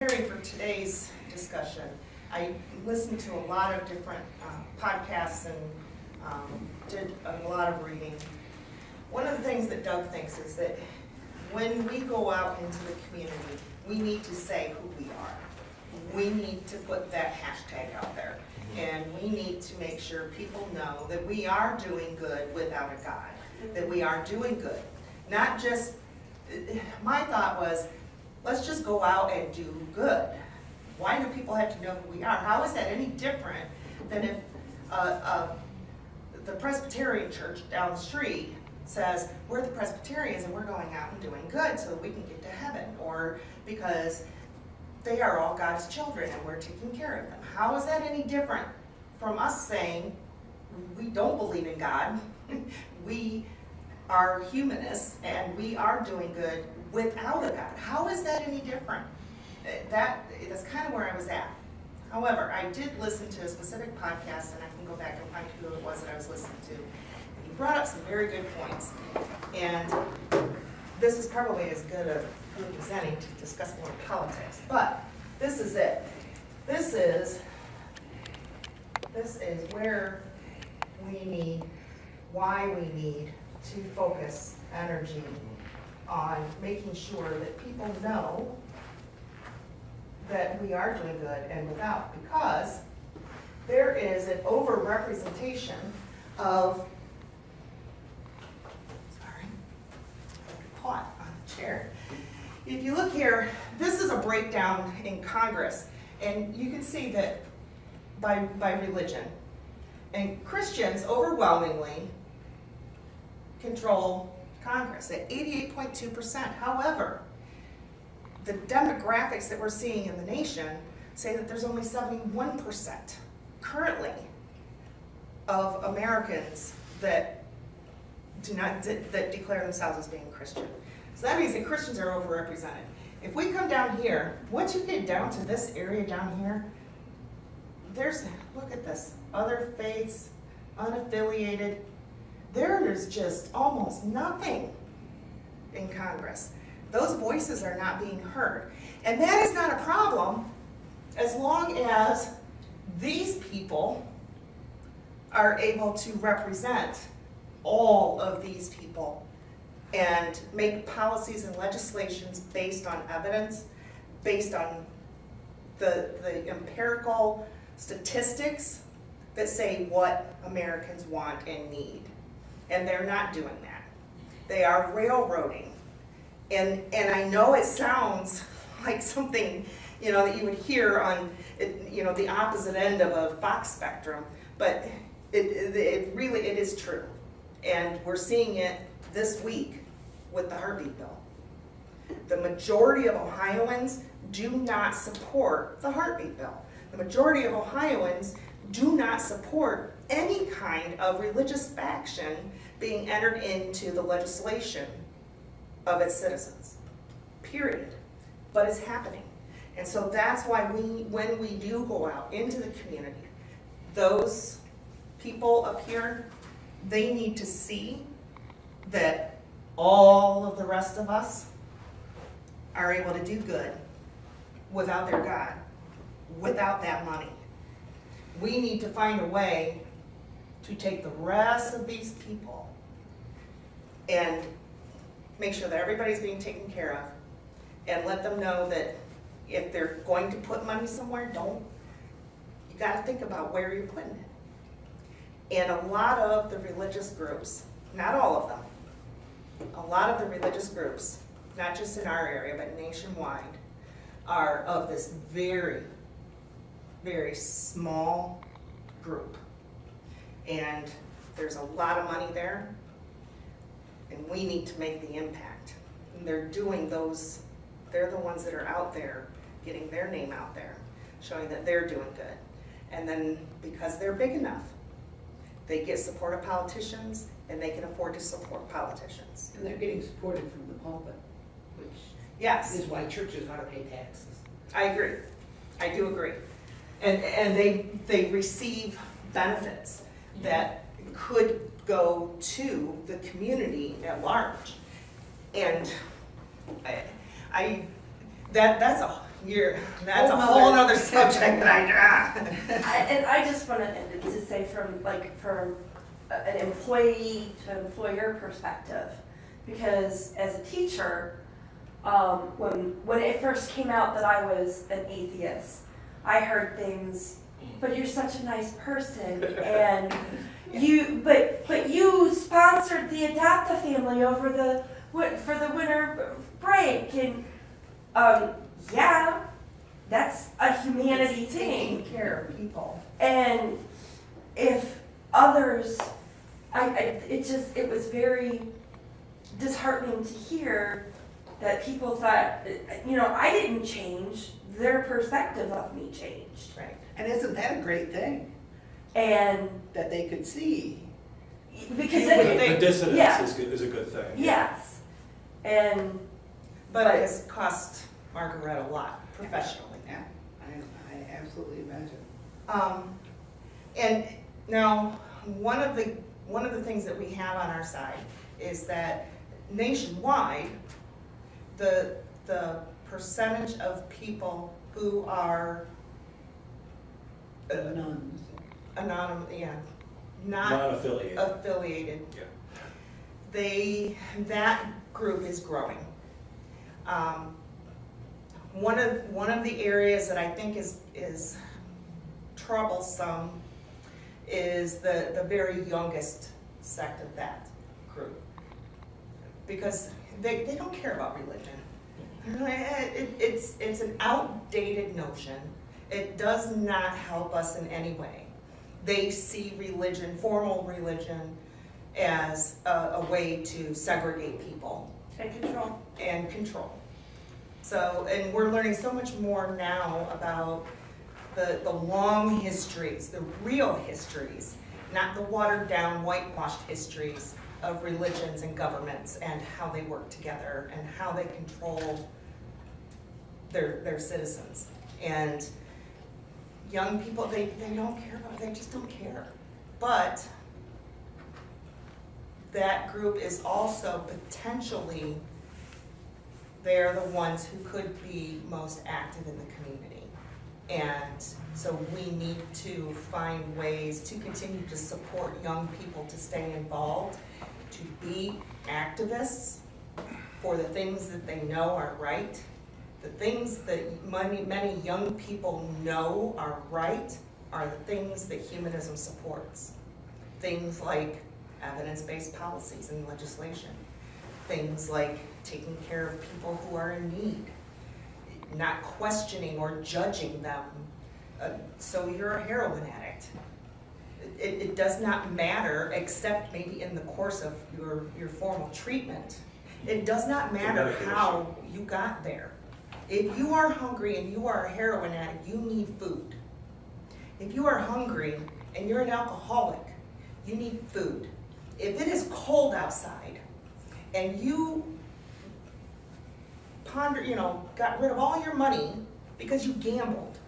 For today's discussion, I listened to a lot of different podcasts and did a lot of reading. One of the things that Doug thinks is that when we go out into the community, we need to say who we are. We need to put that hashtag out there. And we need to make sure people know that we are doing good without a God, that we are doing good. Not just, my thought was, let's just go out and do good. Why do people have to know who we are? How is that any different than if the Presbyterian church down the street says, we're the Presbyterians and we're going out and doing good so that we can get to heaven, or because they are all God's children and we're taking care of them. How is that any different from us saying we don't believe in God, we are humanists, and we are doing good without a God? How is that any different? That's kind of where I was at. However, I did listen to a specific podcast, and I can go back and find who it was that I was listening to. He brought up some very good points, and this is probably as good a group as any to discuss more politics, but this is it. This is where why we need to focus energy on making sure that people know that we are doing good and without, because there is an over-representation of, caught on the chair. If you look here, this is a breakdown in Congress, and you can see that by religion. And Christians overwhelmingly control Congress at 88.2%. However, the demographics that we're seeing in the nation say that there's only 71% currently of Americans that that declare themselves as being Christian. So that means that Christians are overrepresented. If we come down here, once you get down to this area down here, look at this, other faiths, unaffiliated, there is just almost nothing in Congress. Those voices are not being heard. And that is not a problem as long as these people are able to represent all of these people and make policies and legislations based on evidence, based on the empirical statistics that say what Americans want and need. And they're not doing that. They are railroading. And I know it sounds like something, that you would hear on, the opposite end of a Fox spectrum, but it really is true. And we're seeing it this week with the heartbeat bill. The majority of Ohioans do not support the heartbeat bill. The majority of Ohioans do not support any kind of religious faction being entered into the legislation of its citizens, period. But it's happening. And so that's why when we do go out into the community, those people up here, they need to see that all of the rest of us are able to do good without their God, without that money. We need to find a way to take the rest of these people and make sure that everybody's being taken care of, and let them know that if they're going to put money somewhere, you got to think about where you're putting it. And a lot of the religious groups, not all of them, a lot of the religious groups, not just in our area, but nationwide, are of this very, very small group. And there's a lot of money there, and we need to make the impact. And they're doing those, they're the ones that are out there getting their name out there, showing that they're doing good. And then because they're big enough, they get support of politicians, and they can afford to support politicians. And they're getting supported from the pulpit, which yes, is why churches ought to pay taxes. I agree. I do agree. And they receive benefits that could go to the community at large. And that's That's a whole other subject that I just want to say from an employee to employer perspective, because as a teacher, when it first came out that I was an atheist, I heard things, but you're such a nice person, and but you sponsored the Adopt-A-Family for the winter break, and yeah, that's a humanity thing. Taking care of people. And if others, it was very disheartening to hear that people thought, I didn't change, their perspective of me changed. Right. And isn't that a great thing? And That they could see. because The dissonance yeah. is a good thing. Yes. And But it has cost Margaret a lot professionally. Yeah, I absolutely imagine. And now, one of the things that we have on our side is that nationwide, the percentage of people who are Nuns. not Non-affiliated. affiliated, Yeah. that group is growing. One of the areas that I think is troublesome is the very youngest sect of that group, because they don't care about religion. It's an outdated notion. It does not help us in any way. They see religion, formal religion, as a way to segregate people and control. So, and we're learning so much more now about the long histories, the real histories, not the watered down, whitewashed histories of religions and governments and how they work together and how they control their citizens. And young people, they don't care about it, they just don't care. But that group is also potentially, they're the ones who could be most active in the community. And so we need to find ways to continue to support young people to stay involved, to be activists for the things that they know are right. The things that many young people know are right are the things that humanism supports. Things like evidence-based policies and legislation. Things like taking care of people who are in need, not questioning or judging them. So you're a heroin addict. It does not matter, except maybe in the course of your formal treatment. It does not matter how you got there. If you are hungry and you are a heroin addict, you need food. If you are hungry and you're an alcoholic, you need food. If it is cold outside and you got rid of all your money because you gambled,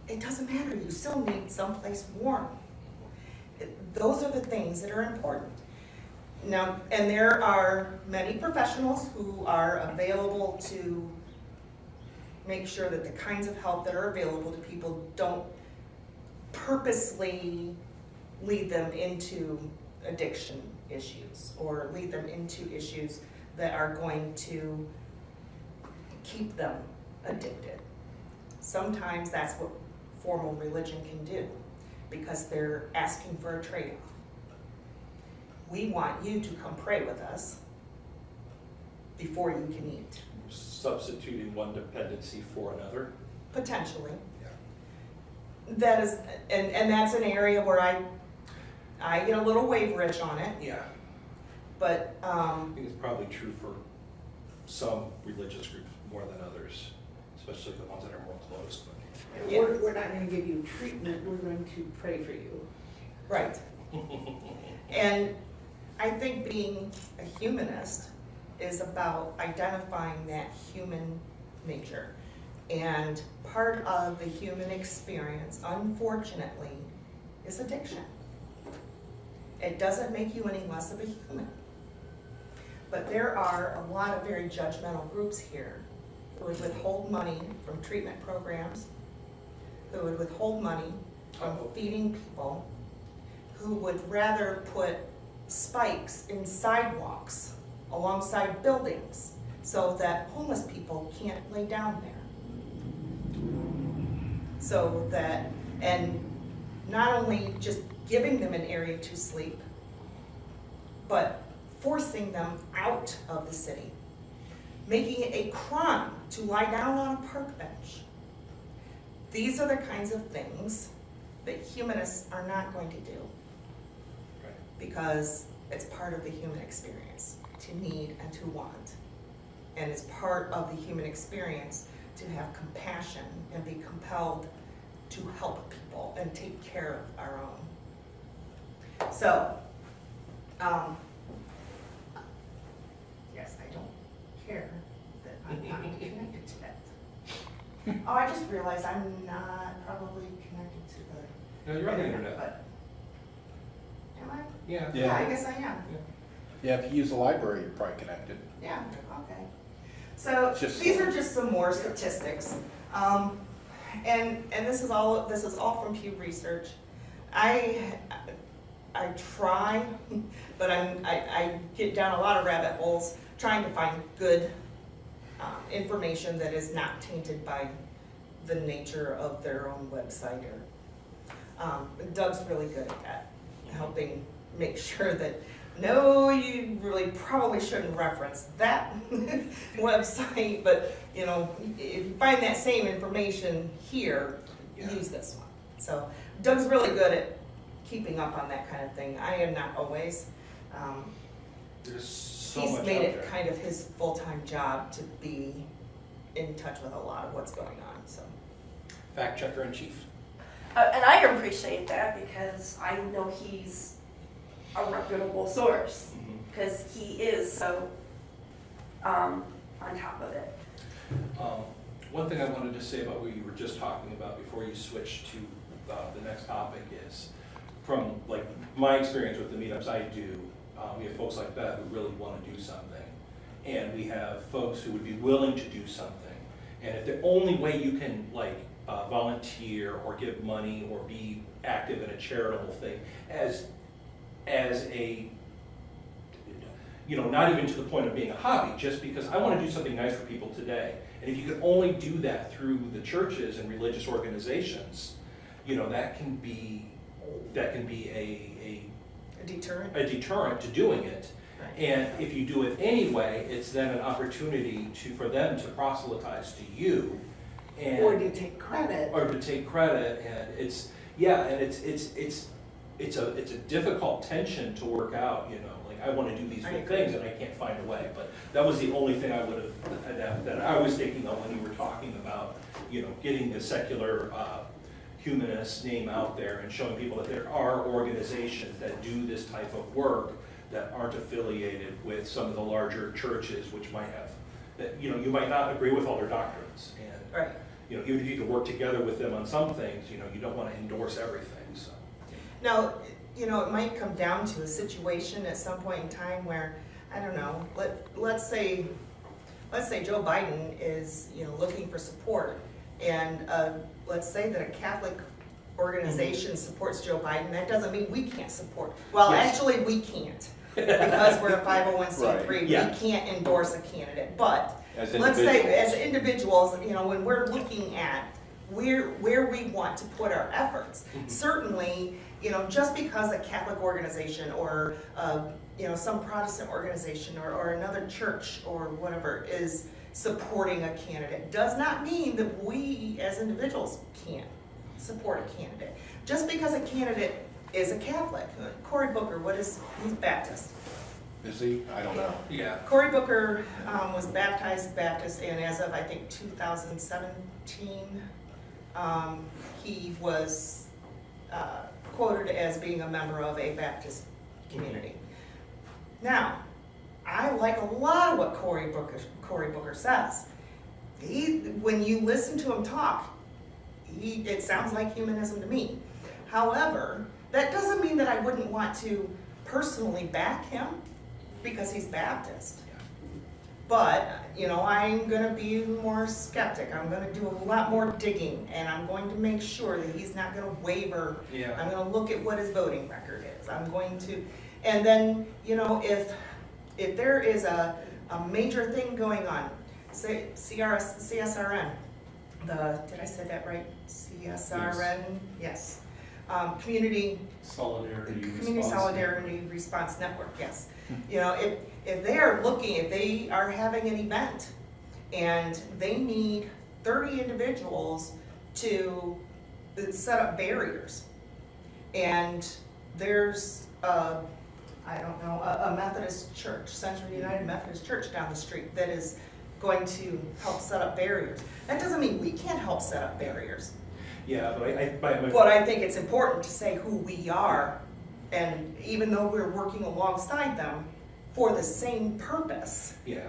it doesn't matter, you still need someplace warm. Those are the things that are important. Now, and there are many professionals who are available to make sure that the kinds of help that are available to people don't purposely lead them into addiction issues or lead them into issues that are going to keep them addicted. Sometimes that's what formal religion can do, because they're asking for a trade-off. We want you to come pray with us before you can eat. Substituting one dependency for another. Potentially. Yeah. That is, and that's an area where I get a little waverish on it, Yeah. but I think it's probably true for some religious groups more than others, especially the ones that are more close. But Yeah. We're not going to give you treatment, we're going to pray for you. right. And I think being a humanist is about identifying that human nature. And part of the human experience, unfortunately, is addiction. It doesn't make you any less of a human. But there are a lot of very judgmental groups here who would withhold money from treatment programs, who would withhold money from feeding people, who would rather put spikes in sidewalks alongside buildings so that homeless people can't lay down there. So that, and not only just giving them an area to sleep, but forcing them out of the city, making it a crime to lie down on a park bench. These are the kinds of things that humanists are not going to do, Right. because it's part of the human experience to need and to want. And it's part of the human experience to have compassion and be compelled to help people and take care of our own. So, yes, I don't care that I'm not connected to that. Oh, I just realized I'm not probably connected to the. No, you're on the internet. But, am I? Yeah. Yeah, I guess I am. Yeah, if you use the library, you're probably connected. Yeah, okay. So Just- these are just some more statistics. And this is all from Pew Research. I try, but I get down a lot of rabbit holes trying to find good information that is not tainted by the nature of their own website. Or Doug's really good at that, helping make sure that no, you really probably shouldn't reference that website, but you know, if you find that same information here, Yeah. use this one. So Doug's really good at keeping up on that kind of thing. I am not always. There's so He's much made out it there. kind of his full-time job to be in touch with a lot of what's going on, so. Fact checker in chief. And I appreciate that because I know he's a reputable source, because he is so on top of it. One thing I wanted to say about what you were just talking about before you switched to the next topic is, from like my experience with the meetups I do, we have folks like that who really want to do something. And we have folks who would be willing to do something. And if the only way you can like volunteer or give money or be active in a charitable thing as a, you know, not even to the point of being a hobby, just because I want to do something nice for people today. And if you can only do that through the churches and religious organizations, you know, that can be A deterrent? a deterrent to doing it. Right. And if you do it anyway, it's then an opportunity for them to proselytize to you. And Or to take credit. or to take credit, and it's a difficult tension to work out, you know, like I want to do these I good agree. things and I can't find a way, but that was the only thing I would have, that I was thinking of when you were talking about, you know, getting the secular humanist name out there and showing people that there are organizations that do this type of work that aren't affiliated with some of the larger churches, which might have, that, you know, you might not agree with all their doctrines, and Right. you know, even if you can work together with them on some things, you know, you don't want to endorse everything, so. Now, you know, it might come down to a situation at some point in time where, I don't know, let's say Joe Biden is, you know, looking for support, and let's say that a Catholic organization supports Joe Biden. That doesn't mean we can't support. Well, Yes. actually, we can't, because we're a 501c3. Right. Yeah. We can't endorse a candidate, but As let's say, as individuals. individuals, you know, when we're looking at where we want to put our efforts, certainly, you know, just because a Catholic organization or, you know, some Protestant organization or another church or whatever is supporting a candidate does not mean that we as individuals can't support a candidate. Just because a candidate is a Catholic. Cory Booker, he's Baptist. Is he? I don't know. Yeah. Cory Booker was baptized Baptist, and as of, I think, 2017, he was quoted as being a member of a Baptist community. Now, I like a lot of what Cory Booker says. When you listen to him talk, it sounds like humanism to me. However, that doesn't mean that I wouldn't want to personally back him because he's Baptist. But You know, I'm gonna be more skeptic, I'm gonna do a lot more digging, and I'm going to make sure that he's not gonna waver. Yeah. I'm gonna look at what his voting record is, I'm going to, and then, you know, if there is a major thing going on, say CSRN, did I say that right? CSRN, yes. Community Solidarity Response Network, yes. You know, if they are looking, if they are having an event and they need 30 individuals to set up barriers, and there's I don't know, a Methodist church, Central United Methodist Church down the street that is going to help set up barriers. That doesn't mean we can't help set up barriers. Yeah, but But I think it's important to say who we are, and even though we're working alongside them for the same purpose, yeah.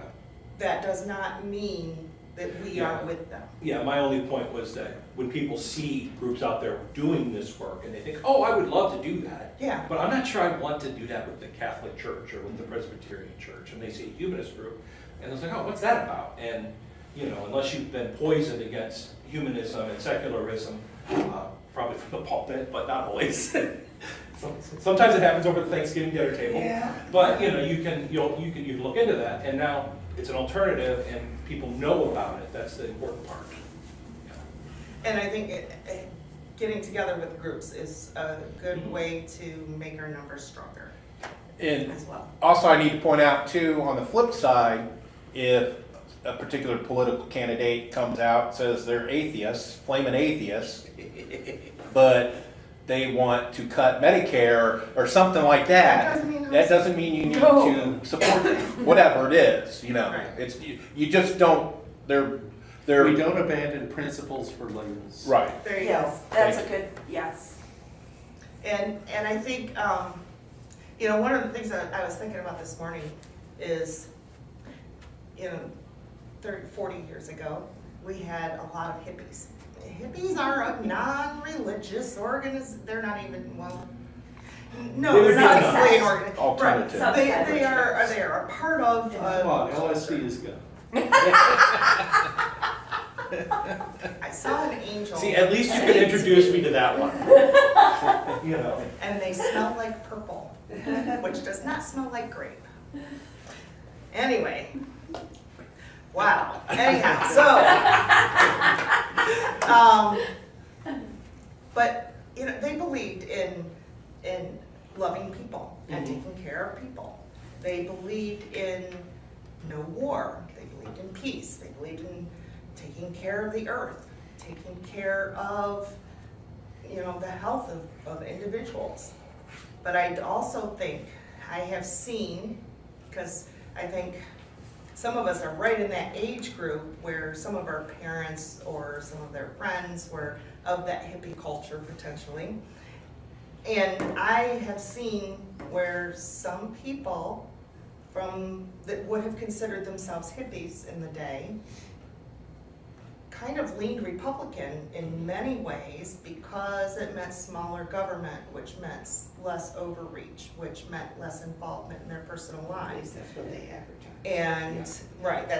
that does not mean that we are with them. Yeah, my only point was that when people see groups out there doing this work and they think, oh, I would love to do that. Yeah. But I'm not sure I want to do that with the Catholic Church or with the Presbyterian Church. And they see a humanist group and it's like, oh, what's that about? And, you know, unless you've been poisoned against humanism and secularism, probably from the pulpit, but not always. Sometimes it happens over the Thanksgiving dinner table. Yeah. But, you know, you can look into that, and now it's an alternative and people know about it. That's the important part. And I think getting together with groups is a good way to make our numbers stronger And as well. also I need to point out too, on the flip side, if a particular political candidate comes out and says they're atheists, flaming atheists, but they want to cut Medicare or something like that, that doesn't mean you need to support them, whatever it is, you know. Right. It's, you just don't, they're, We don't abandon principles for labels. right. There you Yes, go. that's a good, yes. And I think, you know, one of the things that I was thinking about this morning is, you know, 30, 40 years ago, we had a lot of hippies. Hippies are a non-religious they're not even, well, no, they're not Subset. really an organization. Alternative. Right. They are a part of. Come on, LSD is good. I saw an angel. See, at least you can introduce me to that one. You know. And they smell like purple, which does not smell like grape. Anyway, wow. Anyhow, so, but you know, they believed in loving people and taking care of people. They believed in no war. They believed in peace. They believed in taking care of the earth, taking care of, you know, the health of individuals. But I also think I have seen, because I think some of us are right in that age group where some of our parents or some of their friends were of that hippie culture potentially. And I have seen where some people that would have considered themselves hippies in the day kind of leaned Republican in many ways because it meant smaller government, which meant less overreach, which meant less involvement in their personal At lives. least that's what they advertise. And, right,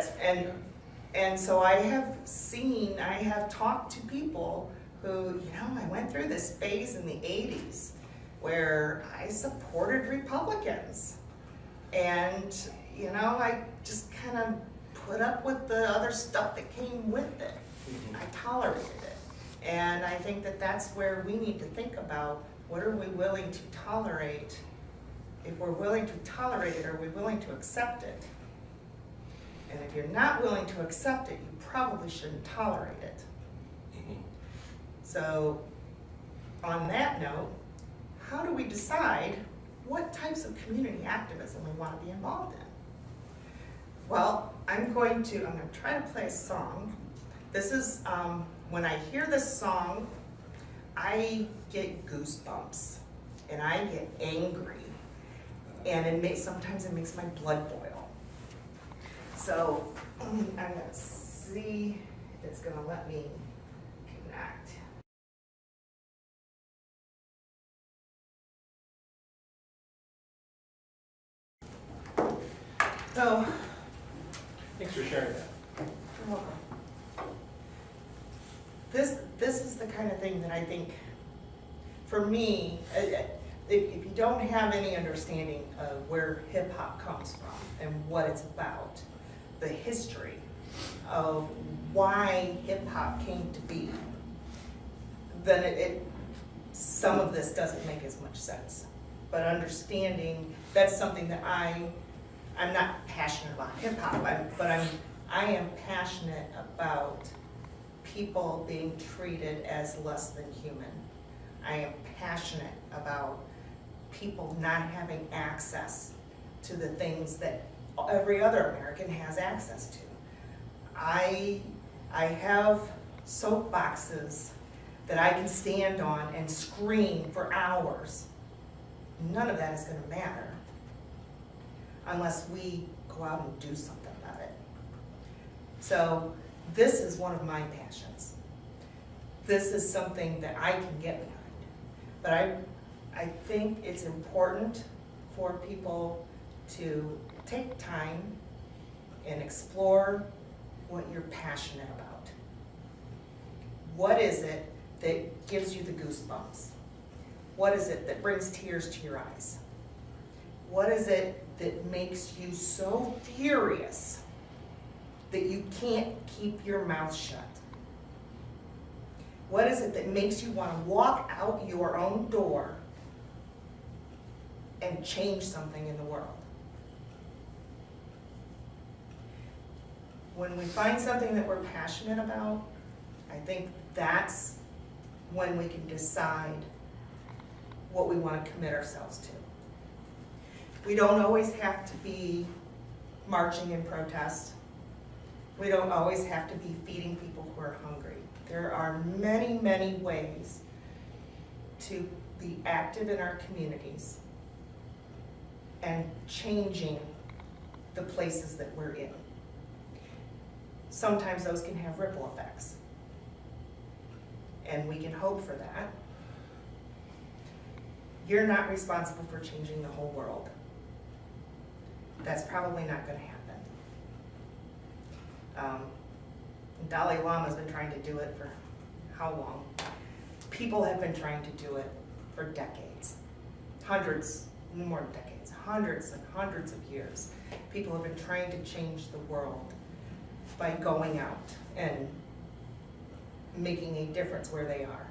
and so I have talked to people who, you know, I went through this phase in the 80s where I supported Republicans. And, you know, I just kind of put up with the other stuff that came with it. I tolerated it. And I think that that's where we need to think about, what are we willing to tolerate? If we're willing to tolerate it, are we willing to accept it? And if you're not willing to accept it, you probably shouldn't tolerate it. So, on that note, how do we decide what types of community activism we want to be involved in? Well, I'm going to try to play a song. This is, when I hear this song, I get goosebumps and I get angry, and sometimes it makes my blood boil. So I'm gonna see if it's gonna let me connect. So Thanks for sharing that. You're welcome. This is the kind of thing that I think, for me, if you don't have any understanding of where hip hop comes from and what it's about, the history of why hip hop came to be, then some of this doesn't make as much sense. But understanding, that's something that I'm not passionate about hip hop, but I am passionate about people being treated as less than human. I am passionate about people not having access to the things that every other American has access to. I have soapboxes that I can stand on and scream for hours. None of that is going to matter unless we go out and do something about it. So this is one of my passions. This is something that I can get behind. But I think it's important for people to take time and explore what you're passionate about. What is it that gives you the goosebumps? What is it that brings tears to your eyes? What is it that makes you so furious that you can't keep your mouth shut? What is it that makes you want to walk out your own door and change something in the world? When we find something that we're passionate about, I think that's when we can decide what we want to commit ourselves to. We don't always have to be marching in protest. We don't always have to be feeding people who are hungry. There are many, many ways to be active in our communities and changing the places that we're in. Sometimes those can have ripple effects, and we can hope for that. You're not responsible for changing the whole world. That's probably not going to happen. Dalai Lama's been trying to do it for how long? People have been trying to do it for decades. Hundreds, more than decades, hundreds and hundreds of years. People have been trying to change the world by going out and making a difference where they are.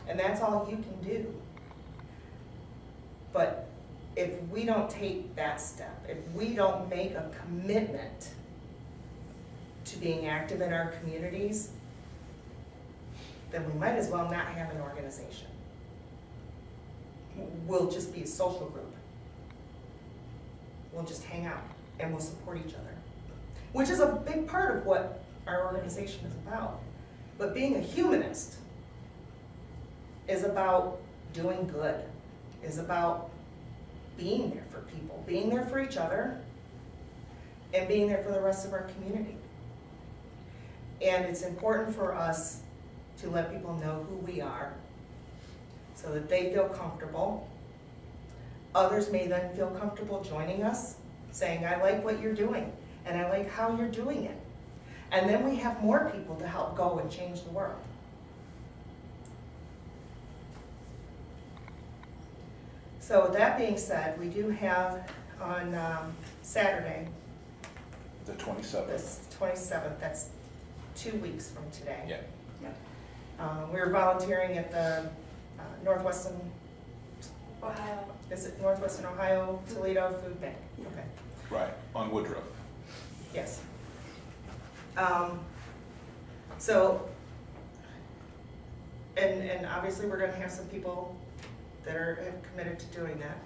And that's all you can do. But if we don't take that step, if we don't make a commitment to being active in our communities, then we might as well not have an organization. We'll just be a social group. We'll just hang out and we'll support each other, which is a big part of what our organization is about. But being a humanist is about doing good, is about being there for people, being there for each other, and being there for the rest of our community. And it's important for us to let people know who we are so that they feel comfortable. Others may then feel comfortable joining us, saying, I like what you're doing, and I like how you're doing it. And then we have more people to help go and change the world. So with that being said, we do have on Saturday, The 27th. this 27th, that's 2 weeks from today. Yeah. We were volunteering at the Northwestern, Ohio. is it Northwestern Ohio Toledo Food Bank? Okay, Right, on Woodruff. yes. So, and obviously we're gonna have some people that have committed to doing that.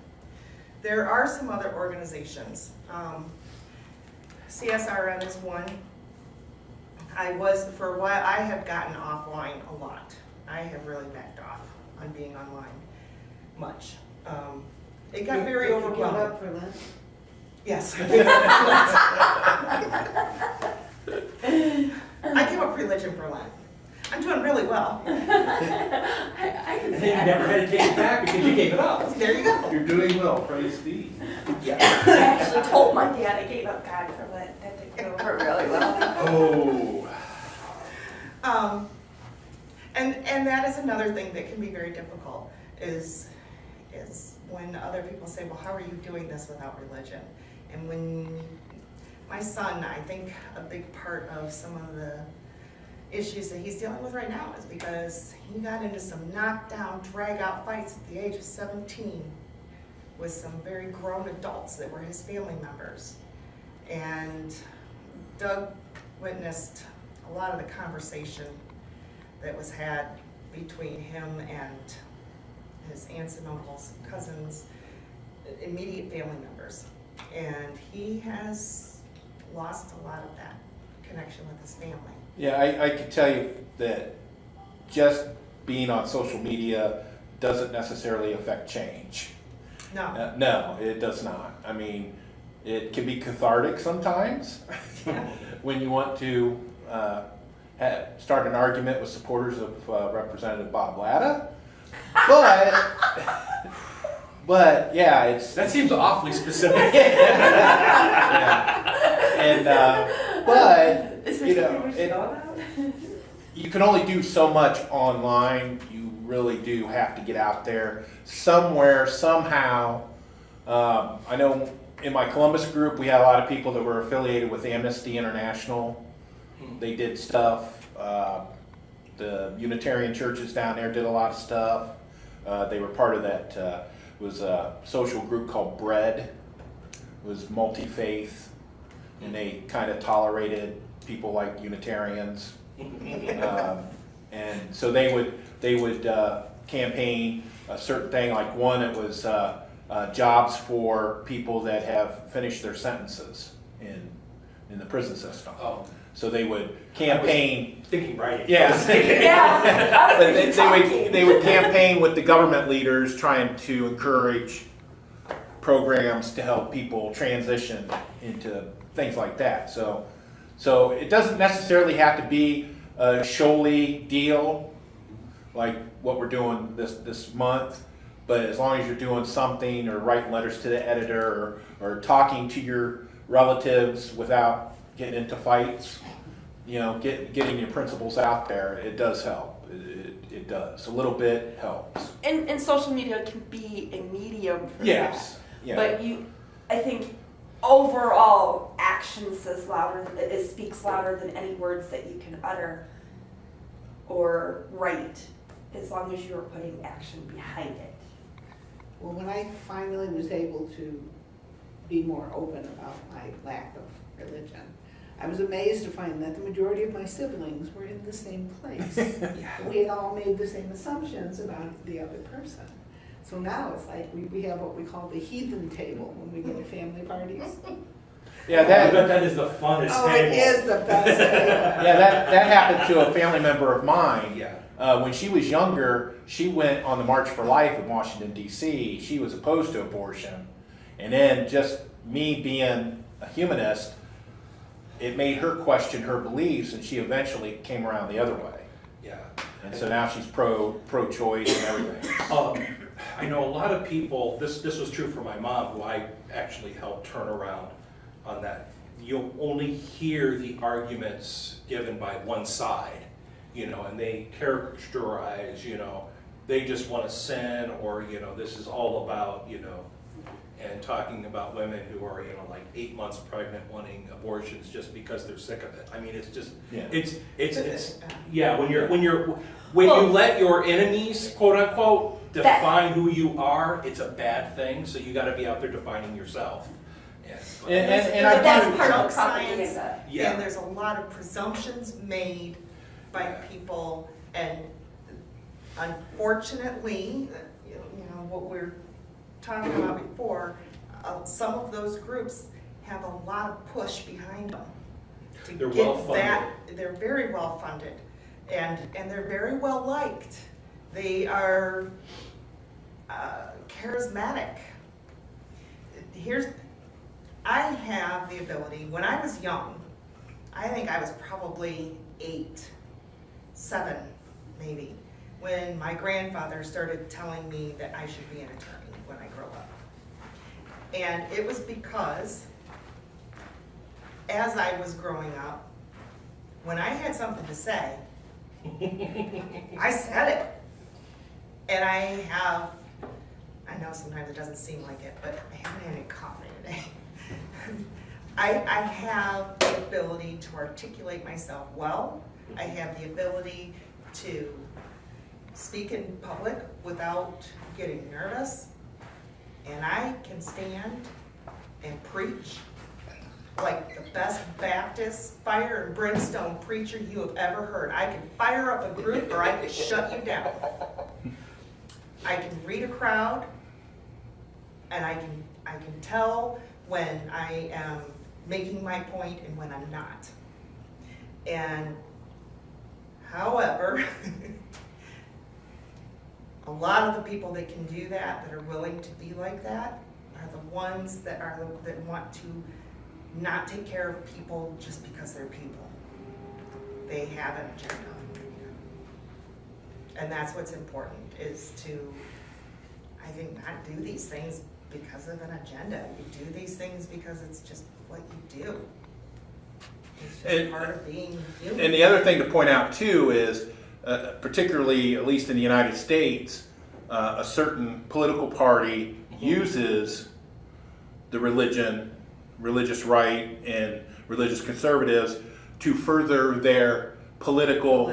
There are some other organizations. CSRN is one. For a while, I have gotten offline a lot. I have really backed off on being online much. It got very Did you give overwhelming. up for Lent? Yes. I gave up religion for Lent. I'm doing really well. I And then you never had to take it back because you gave it up. There you go. You're doing well, praise be. actually told my dad I gave up God for Lent. That didn't go over remember really well. Oh. And that is another thing that can be very difficult, is when other people say, well, how are you doing this without religion? And when my son, I think a big part of some of the issues that he's dealing with right now is because he got into some knockdown, drag-out fights at the age of 17 with some very grown adults that were his family members. And Doug witnessed a lot of the conversation that was had between him and his aunts and uncles, cousins, immediate family members. And he has lost a lot of that connection with his family. Yeah, I can tell you that just being on social media doesn't necessarily affect change. No. No, it does not. I mean, it can be cathartic sometimes when you want to start an argument with supporters of Representative Bob Latta. But yeah, That seems awfully specific. yeah. And but Is there you something know, we should know about? you can only do so much online. You really do have to get out there somewhere, somehow. I know in my Columbus group, we had a lot of people that were affiliated with Amnesty International. They did stuff. The Unitarian churches down there did a lot of stuff. They were part of that, was a social group called Bread. It was multi-faith, and they kind of tolerated people like Unitarians. And so they would campaign a certain thing, like one, it was jobs for people that have finished their sentences in the prison system. Oh, So they would campaign. thinking writing. Yeah. Yeah. But they would campaign with the government leaders trying to encourage programs to help people transition into things like that. So it doesn't necessarily have to be a SHoWLE deal like what we're doing this month, but as long as you're doing something or writing letters to the editor or talking to your relatives without getting into fights, you know, getting your principles out there, it does help. It does. A little bit helps. And social media can be a medium for Yes. that. Yeah. But I think overall action speaks louder than any words that you can utter or write, as long as you are putting action behind it. Well, when I finally was able to be more open about my lack of religion, I was amazed to find that the majority of my siblings were in the same place. We had all made the same assumptions about the other person. So now it's like we have what we call the heathen table when we go to family parties. Yeah, I bet that is the funnest Oh, table. it is the best table. Yeah, that happened to a family member of mine. Yeah. When she was younger, she went on the March for Life in Washington, D.C. She was opposed to abortion. And then just me being a humanist, it made her question her beliefs, and she eventually came around the other way. Yeah. And so now she's pro-choice and everything. I know a lot of people, this was true for my mom, who I actually helped turn around on that. You'll only hear the arguments given by one side, you know, and they characterize, you know, they just want to sin, or, you know, this is all about, you know, and talking about women who are, you know, like 8 months pregnant wanting abortions just because they're sick of it. I mean, it's just, Yeah. it's yeah, when you let your enemies, quote unquote, define who you are, it's a bad thing, so you gotta be out there defining yourself. And I But that's do part of science, propaganda. Yeah. and there's a lot of presumptions made by people, and unfortunately, you know, what we're talking about before, some of those groups have a lot of push behind them to They're get well-funded. that. They're very well funded, and they're very well liked. They are charismatic. I have the ability, when I was young, I think I was probably 8, 7 maybe, when my grandfather started telling me that I should be an attorney when I grow up. And it was because as I was growing up, when I had something to say, I said it. And I know sometimes it doesn't seem like it, but I haven't had any coffee today. I have the ability to articulate myself well. I have the ability to speak in public without getting nervous. And I can stand and preach like the best Baptist fire and brimstone preacher you have ever heard. I can fire up a group or I can shut you down. I can read a crowd, and I can tell when I am making my point and when I'm not. And however, a lot of the people that can do that are willing to be like that, are the ones that want to not take care of people just because they're people. They have an agenda. And that's what's important, is to, I think, not do these things because of an agenda. You do these things because it's just what you do. It's just part of being human. And the other thing to point out too is, particularly, at least in the United States, a certain political party uses the religious right and religious conservatives to further their political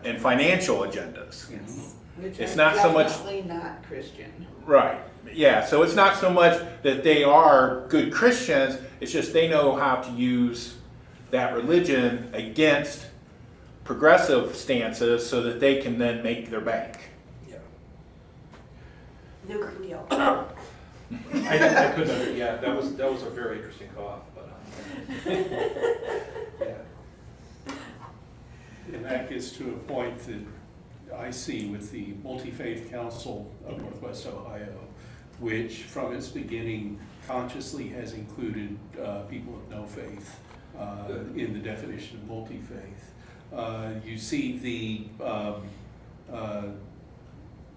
and financial agendas. Yes. Which It's are not so much- definitely not Christian. Right, yeah, so it's not so much that they are good Christians, it's just they know how to use that religion against progressive stances so that they can then make their bank. Yeah. New Green Deal. I couldn't, yeah, that was a very interesting cough, but, yeah. And that gets to a point that I see with the Multi-Faith Council of Northwest Ohio, which from its beginning consciously has included people of no faith in the definition of multi-faith. You see the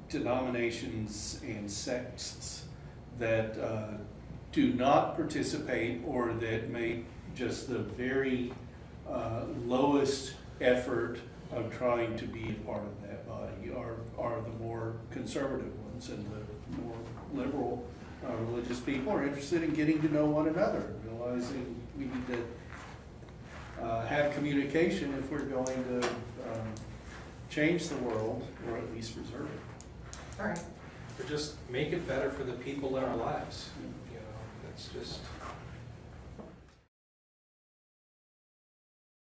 denominations and sects that do not participate or that make just the very lowest effort of trying to be a part of that body are the more conservative ones, and the more liberal religious people are interested in getting to know one another, realizing we need to have communication if we're going to change the world, or at least preserve it. All right. Or just make it better for the people in our lives. You know, that's just.